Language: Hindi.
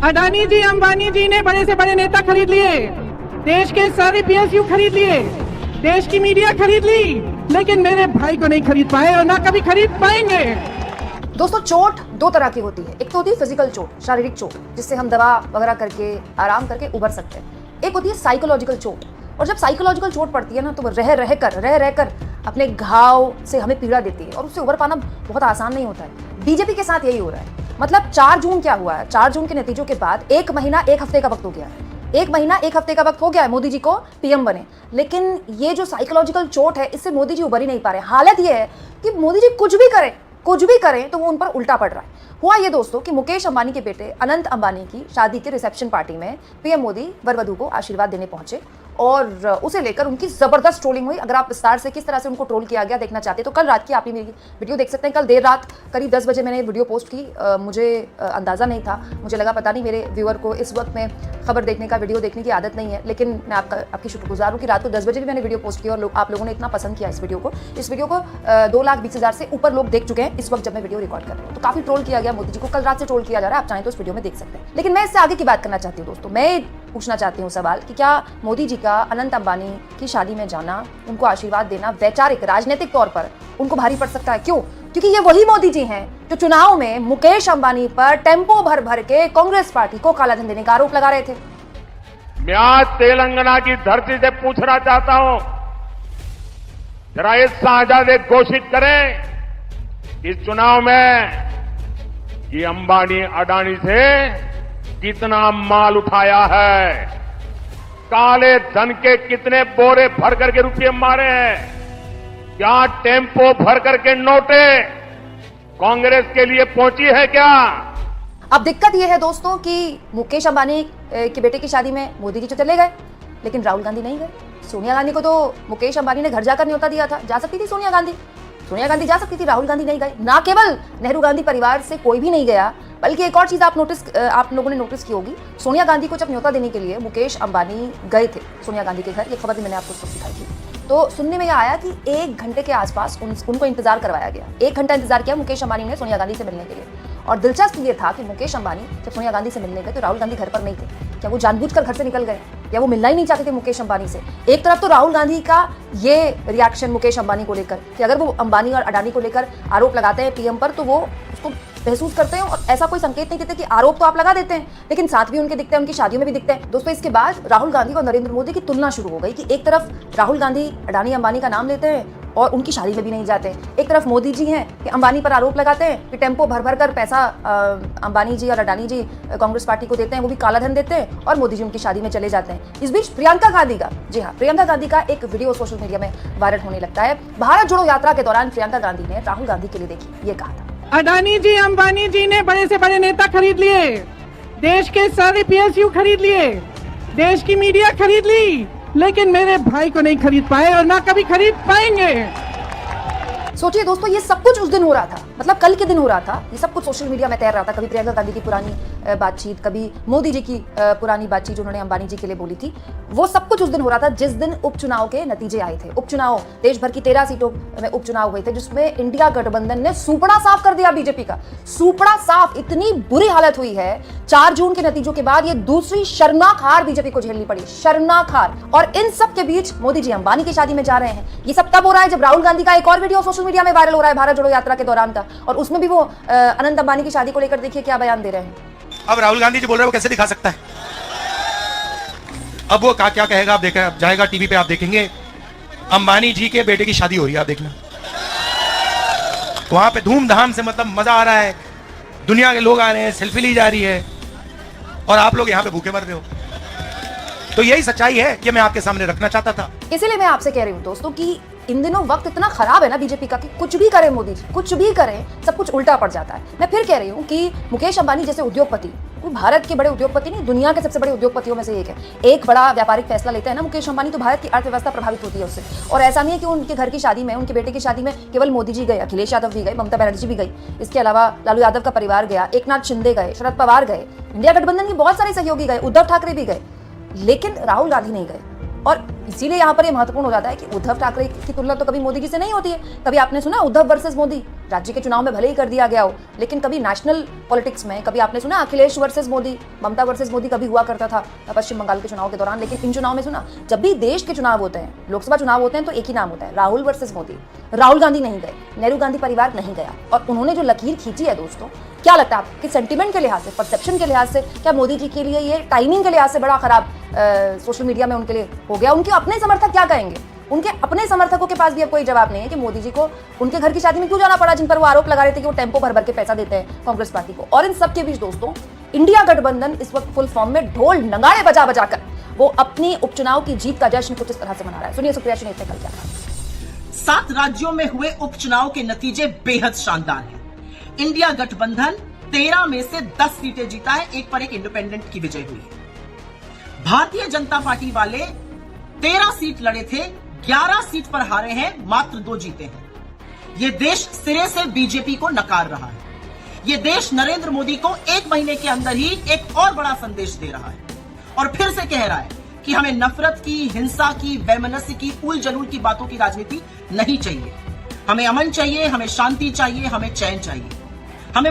अडानी जी, अंबानी जी ने बड़े से बड़े नेता खरीद लिए, देश के सारे पीएसयू खरीद लिए, देश की मीडिया खरीद ली, लेकिन मेरे भाई को नहीं खरीद पाए और ना कभी खरीद पाएंगे। दोस्तों, चोट दो तरह की होती है। एक तो होती है फिजिकल चोट, शारीरिक चोट, जिससे हम दवा वगैरह करके आराम करके उबर सकते हैं। एक होती है साइकोलॉजिकल चोट, और जब साइकोलॉजिकल चोट पड़ती है ना, तो वो रह रह कर अपने घाव से हमें पीड़ा देती है और उससे उबर पाना बहुत आसान नहीं होता है। बीजेपी के साथ यही हो रहा है। मतलब 4 जून क्या हुआ है? 4 जून के नतीजों के बाद 1 महीना 1 हफ्ते का वक्त हो गया है। 1 महीना 1 हफ्ते का वक्त हो गया है मोदी जी को पीएम बने, लेकिन ये जो साइकोलॉजिकल चोट है, इससे मोदी जी उबर ही नहीं पा रहे। हालत ये है कि मोदी जी कुछ भी करें तो वो उन पर उल्टा पड़ रहा है। हुआ ये दोस्तों कि मुकेश अंबानी के बेटे अनंत अंबानी की शादी के रिसेप्शन पार्टी में पीएम मोदी वर वधू को आशीर्वाद देने पहुंचे और उसे लेकर उनकी जबरदस्त ट्रोलिंग हुई। अगर आप विस्तार से किस तरह से उनको ट्रोल किया गया देखना चाहते हैं तो कल रात की आप ही मेरी वीडियो देख सकते हैं। कल देर रात करीब 10 बजे मैंने वीडियो पोस्ट की। मुझे अंदाज़ा नहीं था, मुझे लगा पता नहीं मेरे व्यूअर को इस वक्त में खबर देखने का, वीडियो देखने की आदत नहीं है, लेकिन मैं आपकी शुक्रगुजार हूँ कि रात को 10 बजे भी मैंने वीडियो पोस्ट की और आप लोगों ने इतना पसंद किया इस वीडियो को। इस वीडियो को 2,20,000 से ऊपर लोग देख चुके हैं इस वक्त जब मैं वीडियो रिकॉर्ड कर रही हूँ। तो काफ़ी ट्रोल किया गया मोदी जी को, कल रात से ट्रोल किया जा रहा है, आप चाहें तो इस वीडियो में देख सकते हैं। लेकिन मैं इससे आगे की बात करना चाहती हूँ दोस्तों। मैं पूछना चाहती हूँ सवाल कि क्या मोदी जी का अनंत अंबानी की शादी में जाना, उनको आशीर्वाद देना वैचारिक राजनीतिक तौर पर उनको भारी पड़ सकता है? क्यों? क्योंकि ये वही मोदी जी हैं जो चुनाव में मुकेश अंबानी पर टेम्पो भर भर के कांग्रेस पार्टी को कालाधन देने का आरोप लगा रहे थे। मैं आज तेलंगाना की धरती से पूछना चाहता हूं, जरा ये साझादे घोषित करें इस चुनाव में ये अंबानी अडानी से कितना माल उठाया है, काले धन के कितने बोरे भर करके रुपये मारे हैं, क्या टेम्पो भर करके नोटे कांग्रेस के लिए पहुंची है क्या? अब दिक्कत यह है दोस्तों कि मुकेश अंबानी के बेटे की शादी में मोदी जी तो चले गए, लेकिन राहुल गांधी नहीं गए। सोनिया गांधी को तो मुकेश अंबानी ने घर जाकर न्योता दिया था, जा सकती थी सोनिया गांधी जा सकती थी, राहुल गांधी नहीं गए। ना केवल नेहरू गांधी परिवार से कोई भी नहीं गया, बल्कि एक और चीज आप लोगों ने नोटिस की होगी, सोनिया गांधी को जब न्योता देने के लिए मुकेश अंबानी गए थे सोनिया गांधी के घर, ये खबर भी मैंने आपको दिखाई थी, तो सुनने में यह आया कि 1 घंटे के आसपास उनको इंतजार करवाया गया। 1 घंटा इंतजार किया मुकेश अंबानी ने सोनिया गांधी से मिलने के लिए। और दिलचस्प ये था कि मुकेश अंबानी जब सोनिया गांधी से मिलने गए तो राहुल गांधी घर पर नहीं थे। क्या वो जानबूझकर घर से निकल गए या वो मिलना ही नहीं चाहते थे मुकेश अंबानी से? एक तरफ तो राहुल गांधी का ये रिएक्शन मुकेश अंबानी को लेकर कि अगर वो अंबानी और अडानी को लेकर आरोप लगाते हैं पीएम पर तो वो उसको महसूस करते हैं और ऐसा कोई संकेत नहीं देते कि आरोप तो आप लगा देते हैं, लेकिन साथ भी उनके दिखते हैं, उनकी शादियों में भी दिखते हैं। दोस्तों, इसके बाद राहुल गांधी और नरेंद्र मोदी की तुलना शुरू हो गई कि एक तरफ राहुल गांधी अडानी अंबानी का नाम लेते हैं और उनकी शादी में भी नहीं जाते, एक तरफ मोदी जी हैं कि अंबानी पर आरोप लगाते हैं कि टेम्पो भर भर कर पैसा अंबानी जी और अडानी जी कांग्रेस पार्टी को देते हैं, वो भी काला धन देते हैं, और मोदी जी उनकी शादी में चले जाते हैं। इस बीच प्रियंका गांधी का, जी हाँ, प्रियंका गांधी का एक वीडियो सोशल मीडिया में वायरल होने लगता है। भारत जोड़ो यात्रा के दौरान प्रियंका गांधी ने राहुल गांधी के लिए देखिए ये कहा था, अडानी जी, अंबानी जी ने बड़े से बड़े नेता खरीद लिए, देश के सारे पीएसयू खरीद लिए, देश की मीडिया खरीद ली, लेकिन मेरे भाई को नहीं खरीद पाए और ना कभी खरीद पाएंगे। सोचिए दोस्तों, ये सब कुछ उस दिन हो रहा था, मतलब कल के दिन हो रहा था। ये सब कुछ सोशल मीडिया में तैर रहा था। कभी प्रियंका गांधी की पुरानी बातचीत, कभी मोदी जी की पुरानी बातचीत जो उन्होंने अंबानी जी के लिए बोली थी, वो सब कुछ उस दिन हो रहा था जिस दिन उपचुनाव के नतीजे आए थे। उपचुनाव, देश भर की 13 सीटों में उपचुनाव हुए थे, जिसमें इंडिया गठबंधन ने सूपड़ा साफ कर दिया बीजेपी का। सूपड़ा साफ, इतनी बुरी हालत हुई है 4 जून के नतीजों के बाद। ये दूसरी शर्मनाक हार बीजेपी को झेलनी पड़ी, शर्मनाक हार। और इन सब के बीच मोदी जी अंबानी की शादी में जा रहे हैं। ये सब तब हो रहा है जब राहुल गांधी का एक और वीडियो सोशल मीडिया में वायरल हो रहा है भारत जोड़ो यात्रा के दौरान का, और उसमें भी वो अनंत अंबानी की शादी को लेकर देखिए क्या बयान दे रहे हैं। अब राहुल गांधी जी बोल रहे हैं, वो कैसे दिखा सकता है? अब वो क्या कहेगा आप देखा जाएगा टीवी पे, आप देखेंगे अंबानी जी के बेटे की शादी हो रही है, आप देखना वहां पे धूमधाम से, मतलब मजा आ रहा है, दुनिया के लोग आ रहे हैं, सेल्फी ली जा रही है, और आप लोग यहाँ पे भूखे मर रहे हो। तो यही सच्चाई है कि मैं आपके सामने रखना चाहता था। इसीलिए मैं आपसे कह रही हूँ दोस्तों कि इन दिनों वक्त इतना खराब है ना बीजेपी का कि कुछ भी करें मोदी जी, कुछ भी करें, सब कुछ उल्टा पड़ जाता है। मैं फिर कह रही हूँ कि मुकेश अंबानी जैसे उद्योगपति, कोई भारत के बड़े उद्योगपति नहीं, दुनिया के सबसे बड़े उद्योगपतियों में से एक है। एक बड़ा व्यापारिक फैसला लेते हैं ना मुकेश अंबानी, तो भारत की अर्थव्यवस्था प्रभावित होती है उससे। और ऐसा नहीं है कि उनके घर की शादी में, उनके बेटे की शादी में केवल मोदी जी गए, अखिलेश यादव भी गए, ममता बनर्जी भी गई, इसके अलावा लालू यादव का परिवार गया, एकनाथ शिंदे गए, शरद पवार गए, इंडिया गठबंधन के बहुत सारे सहयोगी गए, उद्धव ठाकरे भी गए, लेकिन राहुल गांधी नहीं गए। और इसीलिए यहाँ पर ये महत्वपूर्ण हो जाता है कि उद्धव ठाकरे की तुलना तो कभी मोदी जी से नहीं होती है। कभी आपने सुना उद्धव वर्सेस मोदी? राज्य के चुनाव में भले ही कर दिया गया हो, लेकिन कभी नेशनल पॉलिटिक्स में कभी आपने सुना अखिलेश वर्सेस मोदी, ममता वर्सेस मोदी कभी हुआ करता था पश्चिम बंगाल के चुनाव के दौरान। लेकिन इन चुनाव में सुना, जब भी देश के चुनाव होते हैं, लोकसभा चुनाव होते हैं, तो एक ही नाम होता है, राहुल वर्सेस मोदी। राहुल गांधी नहीं गए, नेहरू गांधी परिवार नहीं गया, और उन्होंने जो लकीर खींची है दोस्तों, क्या लगता है आपके सेंटिमेंट के लिहाज से, परसेप्शन के लिहाज से, क्या मोदी जी के लिए ये टाइमिंग के लिहाज से बड़ा खराब सोशल मीडिया में उनके लिए हो गया? उनके अपने समर्थक क्या कहेंगे? उनके अपने समर्थकों के पास भी अब कोई जवाब नहीं है कि मोदी जी को उनके घर की शादी में क्यों जाना पड़ा, जिन पर वो आरोप लगा रहे थे कि वो टेम्पो भर भर के पैसा देते हैं कांग्रेस पार्टी को। और इन सब के बीच दोस्तों, इंडिया गठबंधन इस वक्त फुल फॉर्म में ढोल नगाड़े बजा बजा कर वो अपनी उपचुनाव की जीत का जश्न कुछ इस तरह से मना रहा है। सुनिए सुप्रिया सुनील ने कल क्या कहा। 7 राज्यों में हुए उपचुनाव के नतीजे बेहद शानदार हैं। इंडिया गठबंधन 13 में से 10 सीटें जीता है, एक पर एक इंडिपेंडेंट की विजय हुई है। भारतीय जनता पार्टी वाले 13 सीट लड़े थे, 11 सीट पर हारे हैं, मात्र 2 जीते हैं। यह देश सिरे से बीजेपी को नकार रहा है। यह देश नरेंद्र मोदी को 1 महीने के अंदर ही एक और बड़ा संदेश दे रहा है और फिर से कह रहा है कि हमें नफरत की, हिंसा की, वैमनस्य की, उल जलूल की बातों की राजनीति नहीं चाहिए। हमें अमन चाहिए, हमें शांति चाहिए, हमें चैन चाहिए।